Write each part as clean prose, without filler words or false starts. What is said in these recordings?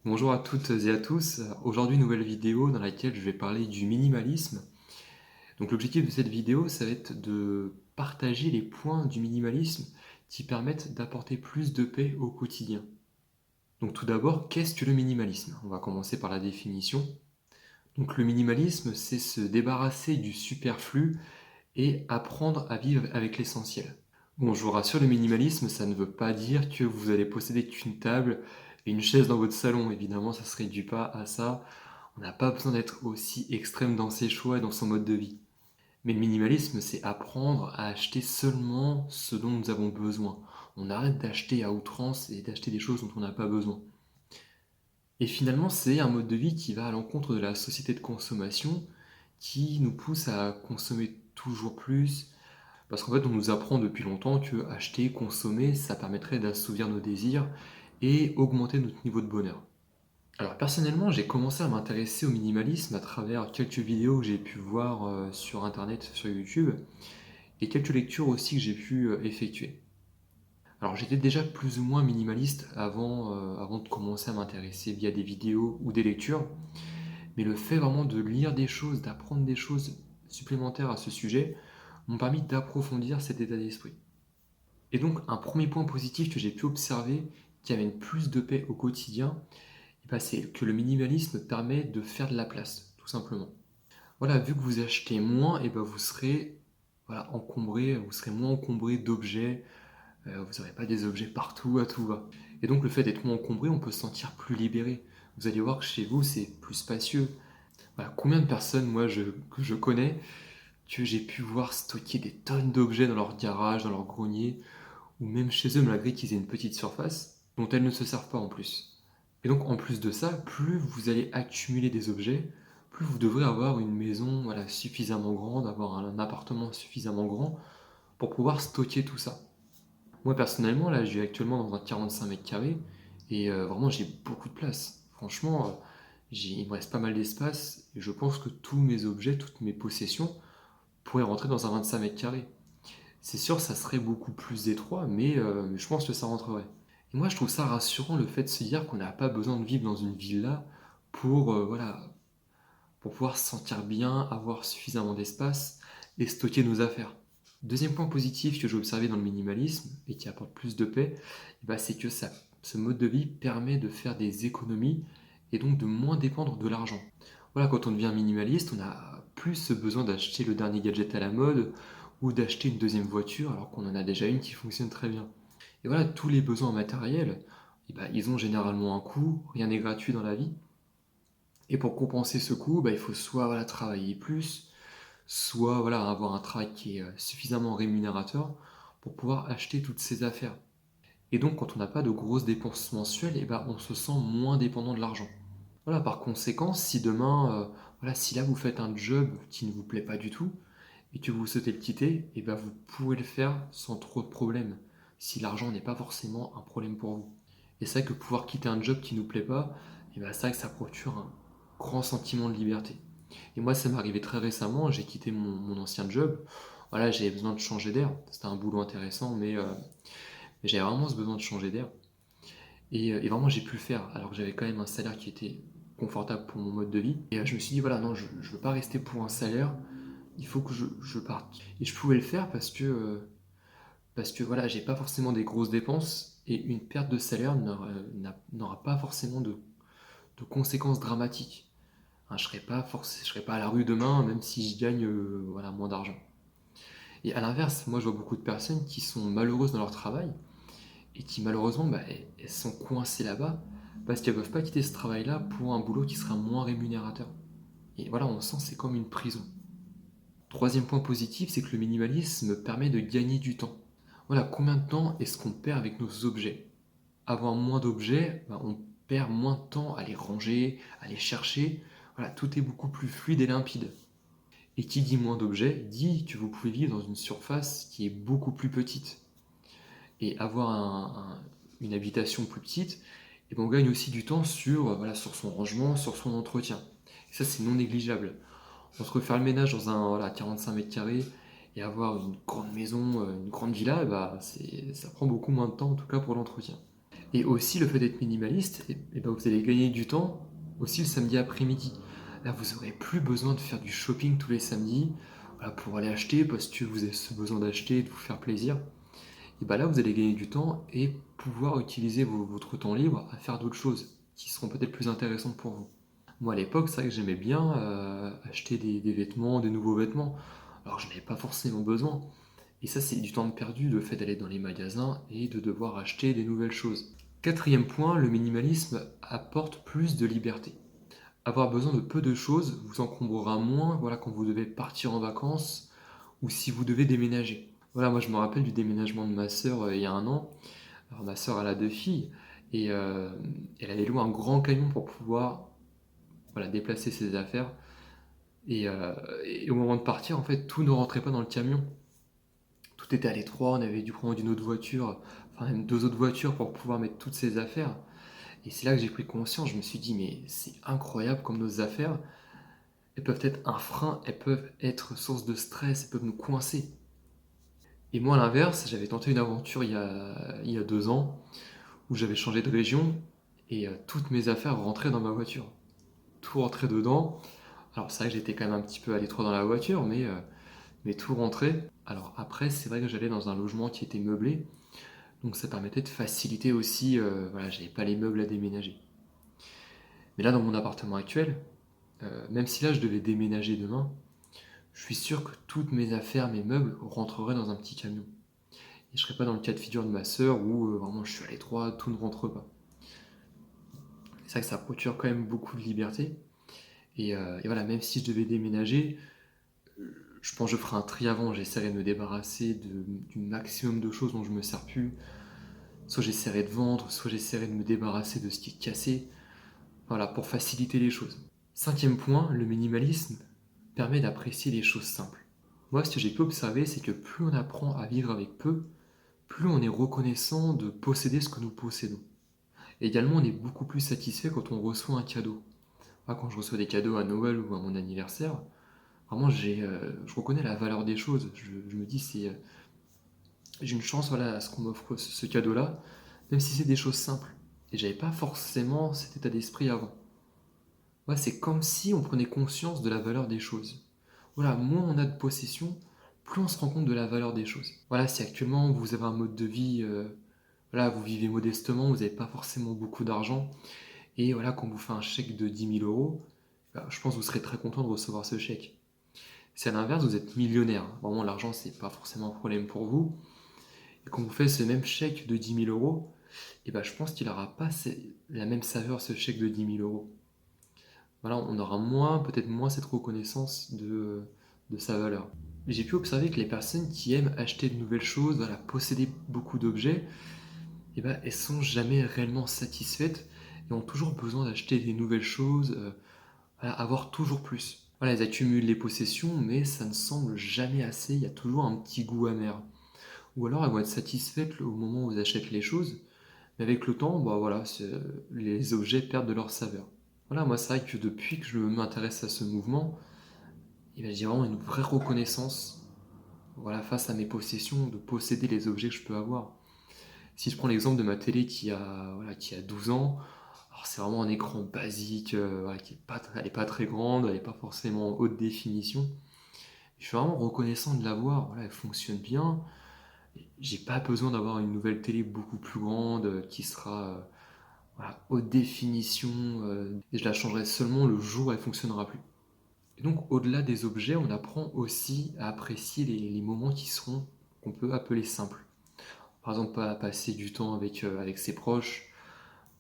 Bonjour à toutes et à tous. Aujourd'hui, nouvelle vidéo dans laquelle je vais parler du minimalisme. Donc l'objectif de cette vidéo, ça va être de partager les points du minimalisme qui permettent d'apporter plus de paix au quotidien. Donc tout d'abord, qu'est-ce que le minimalisme? On va commencer par la définition. Donc le minimalisme, c'est se débarrasser du superflu et apprendre à vivre avec l'essentiel. Bon, je vous rassure, le minimalisme, ça ne veut pas dire que vous allez posséder qu'une table et une chaise dans votre salon. Évidemment, ça ne se réduit pas à ça. On n'a pas besoin d'être aussi extrême dans ses choix et dans son mode de vie. Mais le minimalisme, c'est apprendre à acheter seulement ce dont nous avons besoin. On arrête d'acheter à outrance et d'acheter des choses dont on n'a pas besoin. Et finalement, c'est un mode de vie qui va à l'encontre de la société de consommation, qui nous pousse à consommer toujours plus, parce qu'en fait, on nous apprend depuis longtemps que acheter, consommer, ça permettrait d'assouvir nos désirs et augmenter notre niveau de bonheur. Alors personnellement, j'ai commencé à m'intéresser au minimalisme à travers quelques vidéos que j'ai pu voir sur internet, sur YouTube, et quelques lectures aussi que j'ai pu effectuer. Alors j'étais déjà plus ou moins minimaliste avant de commencer à m'intéresser via des vidéos ou des lectures, mais le fait vraiment de lire des choses, d'apprendre des choses supplémentaires à ce sujet, m'ont permis d'approfondir cet état d'esprit. Et donc, un premier point positif que j'ai pu observer qui amène plus de paix au quotidien, c'est que le minimalisme permet de faire de la place, tout simplement. Voilà, vu que vous achetez moins, vous serez encombré, vous serez moins encombré d'objets, vous n'aurez pas des objets partout, à tout va. Et donc, le fait d'être moins encombré, on peut se sentir plus libéré. Vous allez voir que chez vous, c'est plus spacieux. Voilà, combien de personnes, que je connais, que j'ai pu voir stocker des tonnes d'objets dans leur garage, dans leur grenier, ou même chez eux, malgré qu'ils aient une petite surface, dont elles ne se servent pas en plus. Et donc, en plus de ça, plus vous allez accumuler des objets, plus vous devrez avoir une maison suffisamment grande, avoir un appartement suffisamment grand pour pouvoir stocker tout ça. Moi, personnellement, là, je vis actuellement dans un 45 mètres carrés et vraiment, j'ai beaucoup de place. Franchement, il me reste pas mal d'espace et je pense que tous mes objets, toutes mes possessions pourraient rentrer dans un 25 mètres carrés. C'est sûr, ça serait beaucoup plus étroit, mais je pense que ça rentrerait. Et moi, je trouve ça rassurant le fait de se dire qu'on n'a pas besoin de vivre dans une villa pour, pour pouvoir se sentir bien, avoir suffisamment d'espace et stocker nos affaires. Deuxième point positif que j'ai observé dans le minimalisme et qui apporte plus de paix, c'est que ce mode de vie permet de faire des économies et donc de moins dépendre de l'argent. Voilà, quand on devient minimaliste, on n'a plus ce besoin d'acheter le dernier gadget à la mode ou d'acheter une deuxième voiture alors qu'on en a déjà une qui fonctionne très bien. Et voilà, tous les besoins matériels, ils ont généralement un coût, rien n'est gratuit dans la vie. Et pour compenser ce coût, il faut soit travailler plus, soit avoir un travail qui est suffisamment rémunérateur pour pouvoir acheter toutes ces affaires. Et donc, quand on n'a pas de grosses dépenses mensuelles, on se sent moins dépendant de l'argent. Voilà, par conséquent, si demain, si là vous faites un job qui ne vous plaît pas du tout et que vous souhaitez le quitter, vous pouvez le faire sans trop de problèmes, si l'argent n'est pas forcément un problème pour vous. Et c'est vrai que pouvoir quitter un job qui ne nous plaît pas, c'est vrai que ça procure un grand sentiment de liberté. Et moi, ça m'est arrivé très récemment, j'ai quitté mon ancien job. Voilà, j'avais besoin de changer d'air. C'était un boulot intéressant, mais j'avais vraiment ce besoin de changer d'air. Et vraiment, j'ai pu le faire, alors que j'avais quand même un salaire qui était confortable pour mon mode de vie. Et je me suis dit, voilà, non, je ne veux pas rester pour un salaire, il faut que je parte. Et je pouvais le faire parce que voilà, j'ai pas forcément des grosses dépenses et une perte de salaire n'aura pas forcément de conséquences dramatiques. Hein, je serais pas à la rue demain, même si je gagne moins d'argent. Et à l'inverse, moi je vois beaucoup de personnes qui sont malheureuses dans leur travail et qui malheureusement elles sont coincées là-bas parce qu'elles ne peuvent pas quitter ce travail-là pour un boulot qui sera moins rémunérateur. Et voilà, on sent c'est comme une prison. Troisième point positif, c'est que le minimalisme permet de gagner du temps. Voilà, combien de temps est-ce qu'on perd avec nos objets? Avoir moins d'objets, on perd moins de temps à les ranger, à les chercher. Voilà, tout est beaucoup plus fluide et limpide. Et qui dit moins d'objets, dit que vous pouvez vivre dans une surface qui est beaucoup plus petite. Et avoir une habitation plus petite, on gagne aussi du temps sur son rangement, sur son entretien. Et ça, c'est non négligeable. Entre faire le ménage dans un 45 mètres carrés et avoir une grande maison, une grande villa, ça prend beaucoup moins de temps, en tout cas pour l'entretien. Et aussi le fait d'être minimaliste, et ben, vous allez gagner du temps aussi le samedi après-midi. Là, vous aurez plus besoin de faire du shopping tous les samedis, voilà, pour aller acheter parce que vous avez ce besoin d'acheter, de vous faire plaisir. Et bah là, vous allez gagner du temps et pouvoir utiliser votre temps libre à faire d'autres choses qui seront peut-être plus intéressantes pour vous. Moi, à l'époque, c'est vrai que j'aimais bien acheter des vêtements, des nouveaux vêtements. Alors, je n'avais pas forcément besoin. Et ça, c'est du temps perdu, le fait d'aller dans les magasins et de devoir acheter des nouvelles choses. Quatrième point, le minimalisme apporte plus de liberté. Avoir besoin de peu de choses vous encombrera moins, voilà, quand vous devez partir en vacances ou si vous devez déménager. Voilà, moi je me rappelle du déménagement de ma sœur il y a un an. Alors ma sœur elle a deux filles et elle avait loué un grand camion pour pouvoir, voilà, déplacer ses affaires. Et, euh, et au moment de partir, en fait, tout ne rentrait pas dans le camion. Tout était à l'étroit, on avait dû prendre une autre voiture, enfin même deux autres voitures pour pouvoir mettre toutes ses affaires. Et c'est là que j'ai pris conscience, je me suis dit, mais c'est incroyable comme nos affaires, elles peuvent être un frein, elles peuvent être source de stress, elles peuvent nous coincer. Et moi, à l'inverse, j'avais tenté une aventure il y a 2 ans, où j'avais changé de région, et toutes mes affaires rentraient dans ma voiture. Tout rentrait dedans. Alors c'est vrai que j'étais quand même un petit peu à l'étroit dans la voiture, mais tout rentrait. Alors après, c'est vrai que j'allais dans un logement qui était meublé, donc ça permettait de faciliter aussi, voilà, j'avais pas les meubles à déménager. Mais là, dans mon appartement actuel, même si là je devais déménager demain, je suis sûr que toutes mes affaires, mes meubles rentreraient dans un petit camion. Et je serais pas dans le cas de figure de ma sœur où vraiment je suis à l'étroit, tout ne rentre pas. C'est vrai que ça procure quand même beaucoup de liberté. Et voilà, même si je devais déménager, je pense que je ferai un tri avant. J'essaierai de me débarrasser du maximum de choses dont je me sers plus. Soit j'essaierai de vendre, soit j'essaierai de me débarrasser de ce qui est cassé. Voilà, pour faciliter les choses. Cinquième point, le minimalisme permet d'apprécier les choses simples. Moi, ce que j'ai pu observer, c'est que plus on apprend à vivre avec peu, plus on est reconnaissant de posséder ce que nous possédons. Et également, on est beaucoup plus satisfait quand on reçoit un cadeau. Moi, quand je reçois des cadeaux à Noël ou à mon anniversaire, vraiment, je reconnais la valeur des choses. Je me dis, j'ai une chance, voilà, à ce qu'on m'offre ce cadeau-là, même si c'est des choses simples. Et j'avais pas forcément cet état d'esprit avant. Ouais, c'est comme si on prenait conscience de la valeur des choses. Voilà, moins on a de possession, plus on se rend compte de la valeur des choses. Voilà, si actuellement vous avez un mode de vie, voilà, vous vivez modestement, vous n'avez pas forcément beaucoup d'argent, et voilà, quand vous fait un chèque de 10 000 euros, bah, je pense que vous serez très content de recevoir ce chèque. Si à l'inverse, vous êtes millionnaire, vraiment l'argent c'est pas forcément un problème pour vous, et quand vous faites ce même chèque de 10 000 euros, et ben, je pense qu'il n'aura pas la même saveur ce chèque de 10 000 euros. Voilà, on aura moins, peut-être moins cette reconnaissance de sa valeur. J'ai pu observer que les personnes qui aiment acheter de nouvelles choses, voilà, posséder beaucoup d'objets, eh ben, elles sont jamais réellement satisfaites et ont toujours besoin d'acheter des nouvelles choses, voilà, avoir toujours plus. Voilà, elles accumulent les possessions, mais ça ne semble jamais assez, il y a toujours un petit goût amer. Ou alors elles vont être satisfaites au moment où elles achètent les choses, mais avec le temps, bah voilà, les objets perdent de leur saveur. Voilà, moi c'est vrai que depuis que je m'intéresse à ce mouvement, eh ben, j'ai vraiment une vraie reconnaissance, voilà, face à mes possessions, de posséder les objets que je peux avoir. Si je prends l'exemple de ma télé qui a 12 ans, alors c'est vraiment un écran basique, voilà, elle est pas très grande, elle n'est pas forcément en haute définition. Je suis vraiment reconnaissant de l'avoir, voilà, elle fonctionne bien. J'ai pas besoin d'avoir une nouvelle télé beaucoup plus grande qui sera voilà, haute définition, et je la changerai seulement le jour où elle fonctionnera plus. Et donc, au-delà des objets, on apprend aussi à apprécier les moments qu'on peut appeler simples. Par exemple, passer du temps avec ses proches,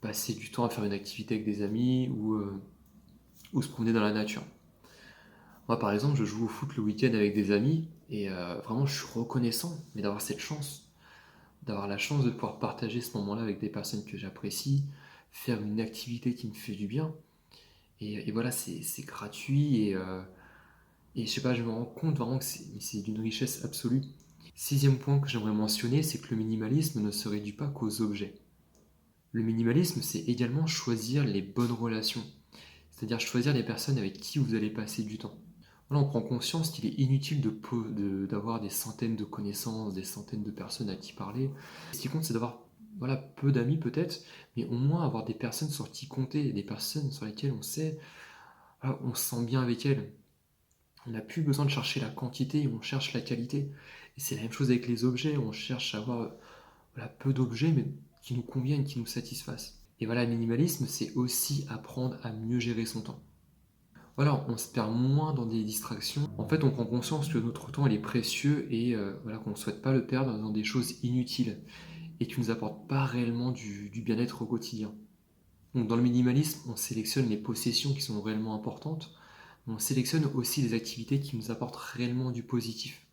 passer du temps à faire une activité avec des amis ou se promener dans la nature. Moi, par exemple, je joue au foot le week-end avec des amis et vraiment, je suis reconnaissant, mais d'avoir cette chance, d'avoir la chance de pouvoir partager ce moment-là avec des personnes que j'apprécie, faire une activité qui me fait du bien. Et voilà, c'est gratuit et je sais pas, je me rends compte vraiment que c'est d'une richesse absolue. Sixième point que j'aimerais mentionner, c'est que le minimalisme ne se réduit pas qu'aux objets. Le minimalisme, c'est également choisir les bonnes relations, c'est-à-dire choisir les personnes avec qui vous allez passer du temps. Voilà, on prend conscience qu'il est inutile d'avoir des centaines de connaissances, des centaines de personnes à qui parler. Ce qui compte, c'est d'avoir voilà, peu d'amis peut-être, mais au moins avoir des personnes sur qui compter, des personnes sur lesquelles on sait, voilà, on se sent bien avec elles. On n'a plus besoin de chercher la quantité, on cherche la qualité. Et c'est la même chose avec les objets, on cherche à avoir voilà, peu d'objets, mais qui nous conviennent, qui nous satisfassent. Et voilà, le minimalisme, c'est aussi apprendre à mieux gérer son temps. Voilà, on se perd moins dans des distractions. En fait, on prend conscience que notre temps, il est précieux et voilà, qu'on ne souhaite pas le perdre dans des choses inutiles et qui ne nous apportent pas réellement du bien-être au quotidien. Donc, dans le minimalisme, on sélectionne les possessions qui sont réellement importantes, mais on sélectionne aussi les activités qui nous apportent réellement du positif.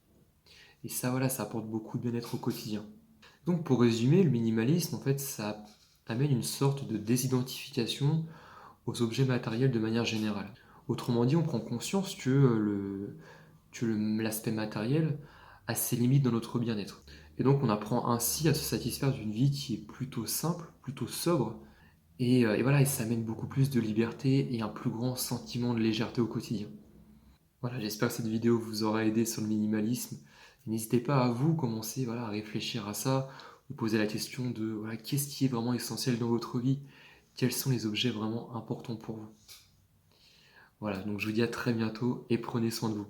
Et ça, voilà, ça apporte beaucoup de bien-être au quotidien. Donc, pour résumer, le minimalisme, en fait, ça amène une sorte de désidentification aux objets matériels de manière générale. Autrement dit, on prend conscience que l'aspect matériel a ses limites dans notre bien-être. Et donc on apprend ainsi à se satisfaire d'une vie qui est plutôt simple, plutôt sobre, et voilà, et ça amène beaucoup plus de liberté et un plus grand sentiment de légèreté au quotidien. Voilà, j'espère que cette vidéo vous aura aidé sur le minimalisme. N'hésitez pas à vous commencer voilà, à réfléchir à ça, vous poser la question de voilà, qu'est-ce qui est vraiment essentiel dans votre vie, quels sont les objets vraiment importants pour vous. Voilà, donc je vous dis à très bientôt et prenez soin de vous.